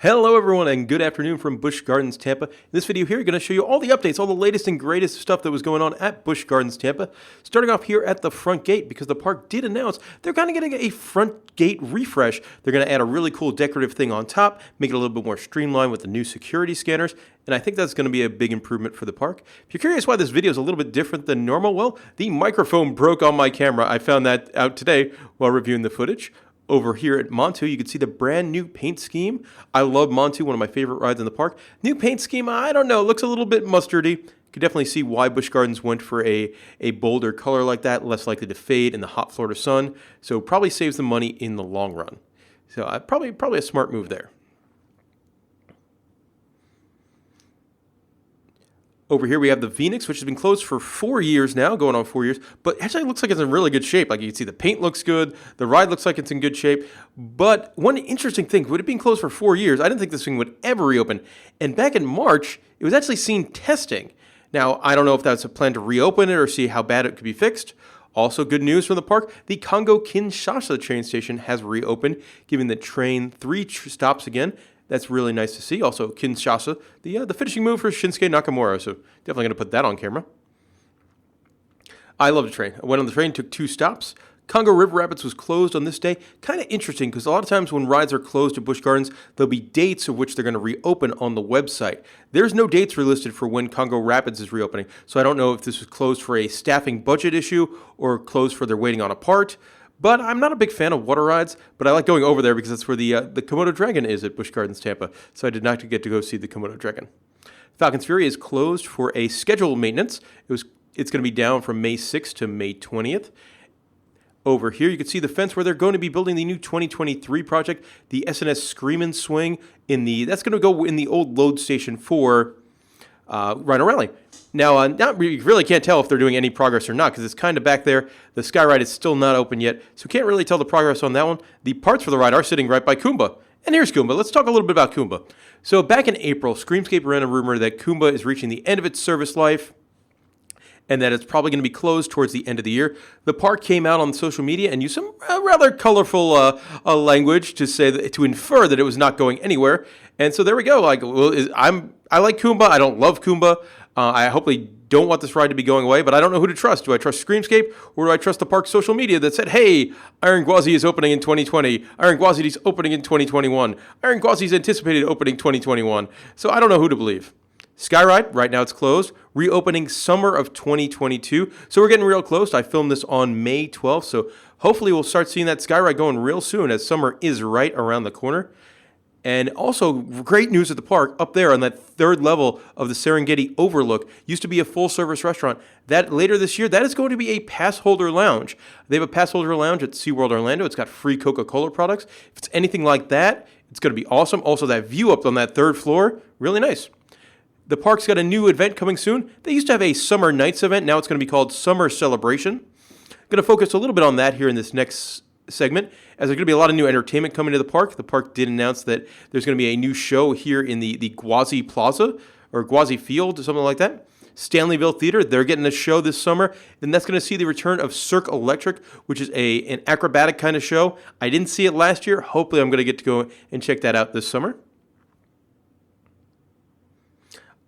Hello everyone and good afternoon from Busch Gardens, Tampa. In this video here, I'm going to show you all the updates, all the latest and greatest stuff that was going on at Busch Gardens, Tampa. Starting off here at the front gate, because the park did announce they're kind of getting a front gate refresh. They're going to add a really cool decorative thing on top, make it a little bit more streamlined with the new security scanners, and I think that's going to be a big improvement for the park. If you're curious why this video is a little bit different than normal, well, the microphone broke on my camera. I found that out today while reviewing the footage. Over here at Montu, you can see the brand new paint scheme. I love Montu, one of my favorite rides in the park. New paint scheme, I don't know, looks a little bit mustardy. You can definitely see why Busch Gardens went for a bolder color like that, less likely to fade in the hot Florida sun. So probably saves them money in the long run. So probably a smart move there. Over here we have the Phoenix, which has been closed for 4 years now, going on 4 years, but actually looks like it's in really good shape. Like you can see the paint looks good, the ride looks like it's in good shape, but one interesting thing, with it being closed for 4 years, I didn't think this thing would ever reopen, and back in March, it was actually seen testing. Now, I don't know if that's a plan to reopen it or see how bad it could be fixed. Also, good news from the park, the Congo-Kinshasa train station has reopened, giving the train 3 stops again. That's really nice to see. Also, Kinshasa, the finishing move for Shinsuke Nakamura, so definitely going to put that on camera. I love the train. I went on the train, took 2 stops. Congo River Rapids was closed on this day. Kind of interesting, because a lot of times when rides are closed at Busch Gardens, there'll be dates of which they're going to reopen on the website. There's no dates listed for when Congo Rapids is reopening, so I don't know if this was closed for a staffing budget issue or closed for they're waiting on a part. But I'm not a big fan of water rides, but I like going over there because that's where the Komodo Dragon is at Busch Gardens, Tampa. So I did not get to go see the Komodo Dragon. Falcon's Fury is closed for a scheduled maintenance. It's going to be down from May 6th to May 20th. Over here, you can see the fence where they're going to be building the new 2023 project, the S&S Screamin' Swing. That's going to go in the old load station for Rhino Rally. Now, you really can't tell if they're doing any progress or not because it's kind of back there. The Sky Ride is still not open yet, so can't really tell the progress on that one. The parts for the ride are sitting right by Kumba. And here's Kumba. Let's talk a little bit about Kumba. So back in April, Screamscape ran a rumor that Kumba is reaching the end of its service life and that it's probably going to be closed towards the end of the year. The park came out on social media and used some rather colorful language to infer that it was not going anywhere. And so there we go. I like Kumba. I don't love Kumba. I hopefully don't want this ride to be going away, but I don't know who to trust. Do I trust Screamscape or do I trust the park's social media that said, hey, Iron Gwazi is opening in 2020. Iron Gwazi is opening in 2021. Iron Gwazi is anticipated opening 2021. So I don't know who to believe. Skyride, right now it's closed, reopening summer of 2022. So we're getting real close. I filmed this on May 12th, so hopefully we'll start seeing that Skyride going real soon as summer is right around the corner. And also, great news at the park, up there on that 3rd level of the Serengeti Overlook, used to be a full-service restaurant. That later this year, that is going to be a pass holder lounge. They have a pass holder lounge at SeaWorld Orlando. It's got free Coca-Cola products. If it's anything like that, it's going to be awesome. Also, that view up on that 3rd floor, really nice. The park's got a new event coming soon. They used to have a Summer Nights event. Now it's going to be called Summer Celebration. I'm going to focus a little bit on that here in this next segment, as there's going to be a lot of new entertainment coming to the park. The park did announce that there's going to be a new show here in the Gwazi Plaza, or Gwazi Field, or something like that. Stanleyville Theater, they're getting a show this summer, and that's going to see the return of Cirque Electric, which is an acrobatic kind of show. I didn't see it last year. Hopefully I'm going to get to go and check that out this summer.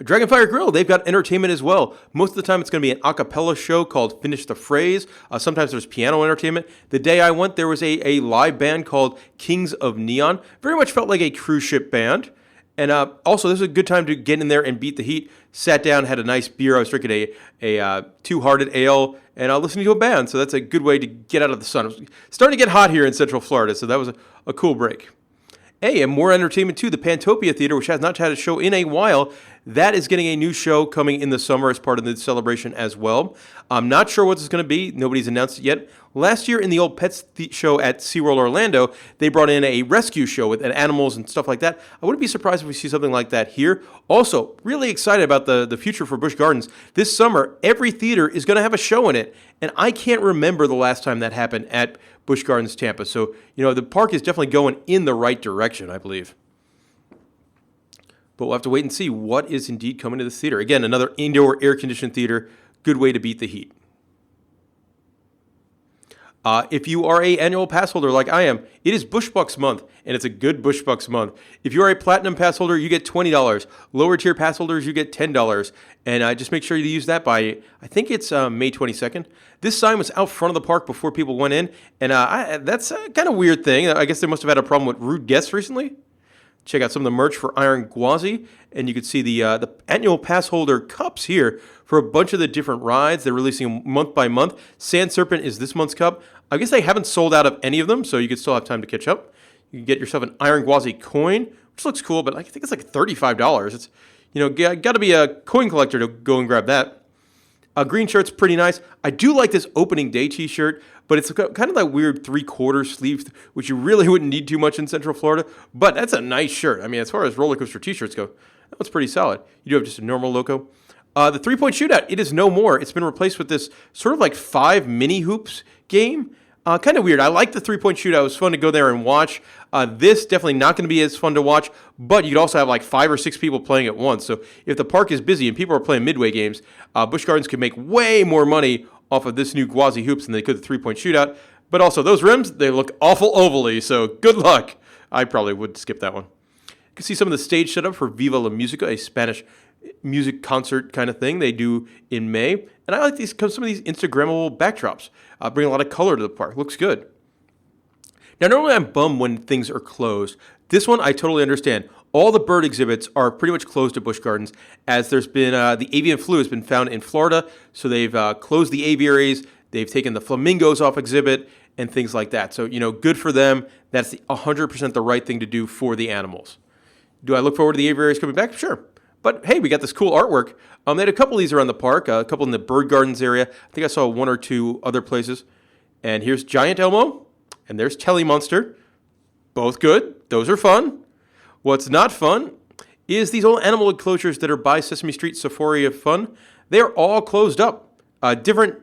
Dragonfire Grill, they've got entertainment as well. Most of the time it's going to be an a cappella show called Finish the Phrase. Sometimes there's piano entertainment. The day I went, there was a live band called Kings of Neon. Very much felt like a cruise ship band. And also, this is a good time to get in there and beat the heat. Sat down, had a nice beer. I was drinking a Two-Hearted Ale and listening to a band. So that's a good way to get out of the sun. It was starting to get hot here in Central Florida, so that was a cool break. And more entertainment too. The Pantopia Theater, which has not had a show in a while, that is getting a new show coming in the summer as part of the celebration as well. I'm not sure what it's going to be. Nobody's announced it yet. Last year in the old Pets show at SeaWorld Orlando, they brought in a rescue show with animals and stuff like that. I wouldn't be surprised if we see something like that here. Also, really excited about the future for Busch Gardens. This summer, every theater is going to have a show in it, and I can't remember the last time that happened at Busch Gardens, Tampa. So, the park is definitely going in the right direction, I believe. But we'll have to wait and see what is indeed coming to this theater. Again, another indoor air-conditioned theater. Good way to beat the heat. If you are a annual pass holder like I am, it is Busch Bucks month, and it's a good Busch Bucks month. If you are a platinum pass holder, you get $20. Lower tier pass holders, you get $10. And just make sure you use that by, I think it's May 22nd. This sign was out front of the park before people went in, and that's a kind of weird thing. I guess they must have had a problem with rude guests recently. Check out some of the merch for Iron Gwazi, and you can see the annual pass holder cups here for a bunch of the different rides. They're releasing month by month. Sand Serpent is this month's cup. I guess they haven't sold out of any of them, so you could still have time to catch up. You can get yourself an Iron Gwazi coin, which looks cool, but I think it's like $35. It's, got to be a coin collector to go and grab that. Green shirt's pretty nice. I do like this opening day t-shirt, but it's kind of that weird 3/4 sleeve, which you really wouldn't need too much in Central Florida. But that's a nice shirt. I mean, as far as roller coaster t-shirts go, that one's pretty solid. You do have just a normal logo. The 3-point shootout, it is no more. It's been replaced with this sort of like 5 mini hoops game. Kind of weird. I like the 3-point shootout. It was fun to go there and watch. This definitely not going to be as fun to watch, but you could also have like 5 or 6 people playing at once. So if the park is busy and people are playing Midway games, Busch Gardens could make way more money off of this new Gwazi hoops than they could the 3-point shootout. But also those rims, they look awful ovally, so good luck. I probably would skip that one. You can see some of the stage setup for Viva la Musica, a Spanish music concert kind of thing they do in May. And I like some of these Instagrammable backdrops. Bring a lot of color to the park. Looks good. Now, normally I'm bummed when things are closed. This one, I totally understand. All the bird exhibits are pretty much closed at Busch Gardens, as there's been the avian flu has been found in Florida. So they've closed the aviaries. They've taken the flamingos off exhibit and things like that. So, good for them. That's 100% the right thing to do for the animals. Do I look forward to the aviaries coming back? Sure. But hey, we got this cool artwork. They had a couple of these around the park, a couple in the bird gardens area. I think I saw 1 or 2 other places. And here's Giant Elmo, and there's Telly Monster. Both good. Those are fun. What's not fun is these old animal enclosures that are by Sesame Street Safari of Fun. They're all closed up. Different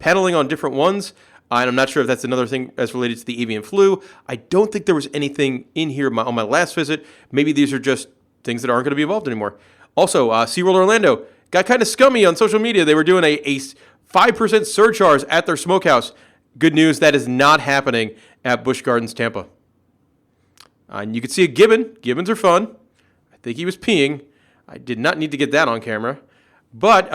paneling on different ones. And I'm not sure if that's another thing as related to the avian flu. I don't think there was anything in here on my last visit. Maybe these are just things that aren't going to be involved anymore. Also, SeaWorld Orlando got kind of scummy on social media. They were doing a 5% surcharge at their smokehouse. Good news, that is not happening at Busch Gardens, Tampa. And you can see a gibbon. Gibbons are fun. I think he was peeing. I did not need to get that on camera. But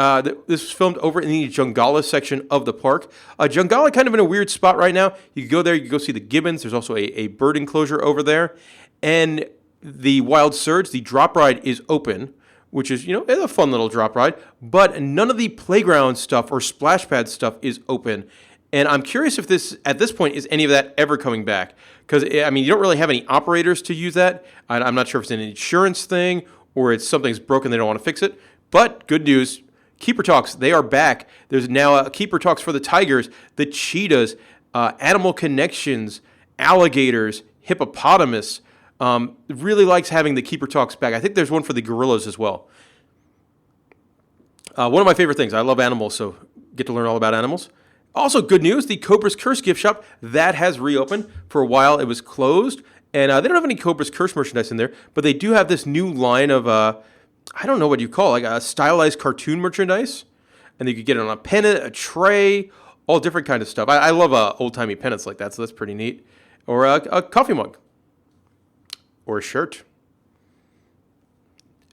this was filmed over in the Jungala section of the park. Jungala kind of in a weird spot right now. You can go there. You can go see the gibbons. There's also a bird enclosure over there. And the Wild Surge, the drop ride, is open, which is, it's a fun little drop ride. But none of the playground stuff or splash pad stuff is open. And I'm curious if at this point, is any of that ever coming back? Because, you don't really have any operators to use that. I'm not sure if it's an insurance thing or it's something's broken, they don't want to fix it. But good news, Keeper Talks, they are back. There's now a Keeper Talks for the tigers, the cheetahs, Animal Connections, alligators, hippopotamus. Really likes having the Keeper Talks back. I think there's one for the gorillas as well. One of my favorite things. I love animals, so get to learn all about animals. Also, good news, the Cobra's Curse gift shop, that has reopened. For a while, it was closed, and they don't have any Cobra's Curse merchandise in there, but they do have this new line of, I don't know what you call it, like a stylized cartoon merchandise, and you could get it on a pennant, a tray, all different kind of stuff. I love old-timey pennants like that, so that's pretty neat. Or a coffee mug. Or a shirt.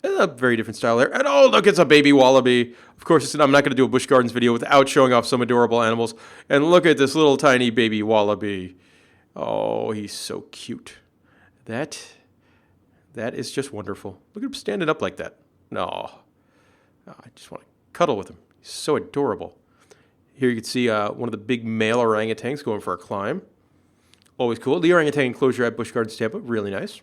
A very different style there. And oh, look, it's a baby wallaby. Of course, I'm not going to do a Busch Gardens video without showing off some adorable animals. And look at this little tiny baby wallaby. Oh, he's so cute. That is just wonderful. Look at him standing up like that. No. I just want to cuddle with him. He's so adorable. Here you can see one of the big male orangutans going for a climb. Always cool. The orangutan enclosure at Busch Gardens, Tampa, really nice.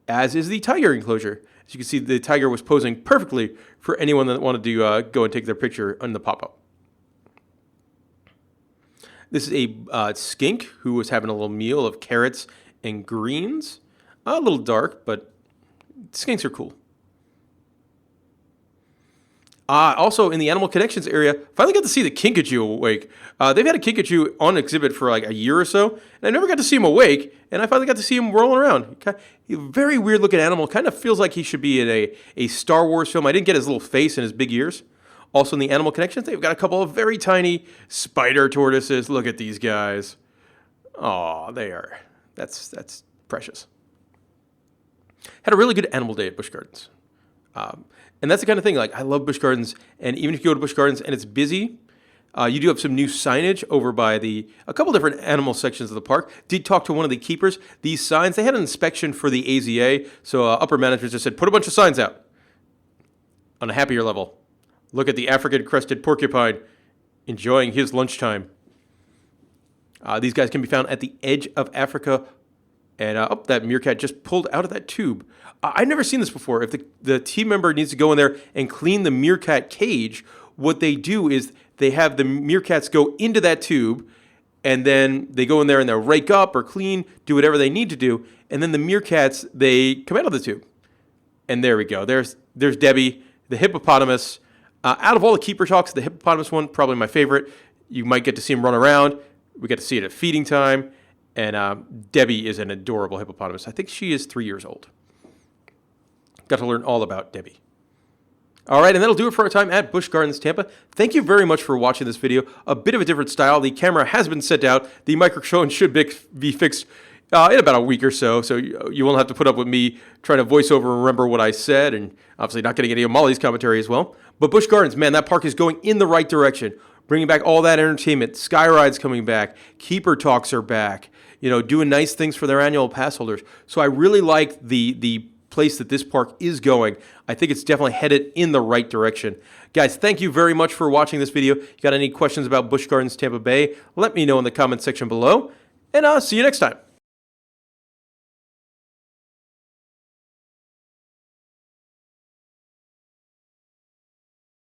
As is the tiger enclosure. As you can see, the tiger was posing perfectly for anyone that wanted to go and take their picture on the pop-up. This is a skink who was having a little meal of carrots and greens. A little dark, but skinks are cool. Also, in the Animal Connections area, finally got to see the Kinkajou awake. They've had a Kinkajou on exhibit for like a year or so, and I never got to see him awake, and I finally got to see him rolling around. Very weird-looking animal. Kind of feels like he should be in a Star Wars film. I didn't get his little face and his big ears. Also in the animal connections, they've got a couple of very tiny spider tortoises. Look at these guys. Oh, that's precious. Had a really good animal day at Busch Gardens. And that's the kind of thing, like, I love Busch Gardens, and even if you go to Busch Gardens and it's busy, you do have some new signage over by a couple different animal sections of the park. Did talk to one of the keepers. These signs, they had an inspection for the AZA, so upper management just said, put a bunch of signs out. On a happier level, look at the African-crested porcupine enjoying his lunchtime. These guys can be found at the edge of Africa, and that meerkat just pulled out of that tube. I've never seen this before. If the team member needs to go in there and clean the meerkat cage, what they do is they have the meerkats go into that tube, and then they go in there and they'll rake up or clean, do whatever they need to do, and then the meerkats, they come out of the tube. And there we go. There's Debbie, the hippopotamus. Out of all the keeper talks, the hippopotamus one, probably my favorite. You might get to see him run around. We get to see it at feeding time. And Debbie is an adorable hippopotamus. I think she is 3 years old. Got to learn all about Debbie. All right, and that'll do it for our time at Busch Gardens, Tampa. Thank you very much for watching this video. A bit of a different style. The camera has been sent out. The microphone should be fixed in about a week or so you won't have to put up with me trying to voice over and remember what I said, and obviously not getting any of Molly's commentary as well. But Busch Gardens, man, that park is going in the right direction. Bringing back all that entertainment. Sky Ride's coming back. Keeper Talks are back. Doing nice things for their annual pass holders. So I really like the place that this park is going. I think it's definitely headed in the right direction. Guys, thank you very much for watching this video. If you got any questions about Busch Gardens Tampa Bay, let me know in the comment section below. And I'll see you next time.